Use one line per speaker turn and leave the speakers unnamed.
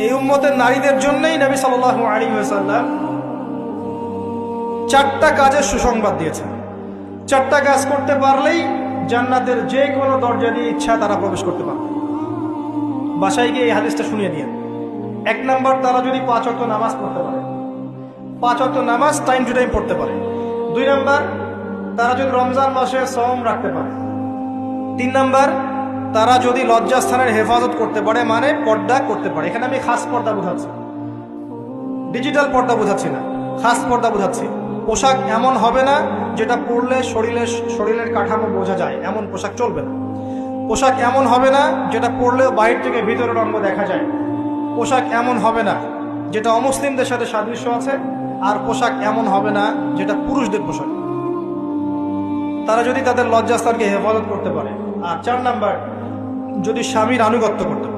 এই উম্মতের নারীদের জন্যই নবী সাল্লাল্লাহু আলাইহি ওয়াসাল্লাম 4টা কাজের সুসংবাদ দিয়েছেন। 4টা কাজ করতে পারলেই জান্নাতের যে কোনো দরজা দিয়ে ইচ্ছা তারা প্রবেশ করতে পারবে। বাসায় গিয়ে এই হাদিসটা শুনিয়ে দিয়ে। 1 নাম্বার, তারা যদি 5 ওয়াক্ত নামাজ পড়তে পারে, 5 ওয়াক্ত নামাজ টাইম টু টাইম পড়তে পারে। 2 নাম্বার, তারা যদি রমজান মাসে সওম রাখতে পারে। 3 নাম্বার, তারা যদি লজ্জাস্থানের হেফাজত করতে পারে, মানে পর্দা করতে পারে। এখানে আমি খাস পর্দা বোঝাচ্ছি, ডিজিটাল পর্দা বোঝাচ্ছি না, খাস পর্দা বোঝাচ্ছি। পোশাক এমন হবে না যেটা পরলে শরীরের কাঠামো বোঝা যায়, এমন পোশাক চলবে না। পোশাক এমন হবে না যেটা পরলেও বাইরে থেকে ভিতরের অঙ্গ দেখা যায়। পোশাক এমন হবে না যেটা অমুসলিমদের সাথে সাদৃশ্য আছে। আর পোশাক এমন হবে না যেটা পুরুষদের পোশাক। তারা যদি তাদের লজ্জাস্থানকে হেফাজত করতে পারে। আর 4 নাম্বার, যদি স্বামীর আনুগত্য করতে পারে।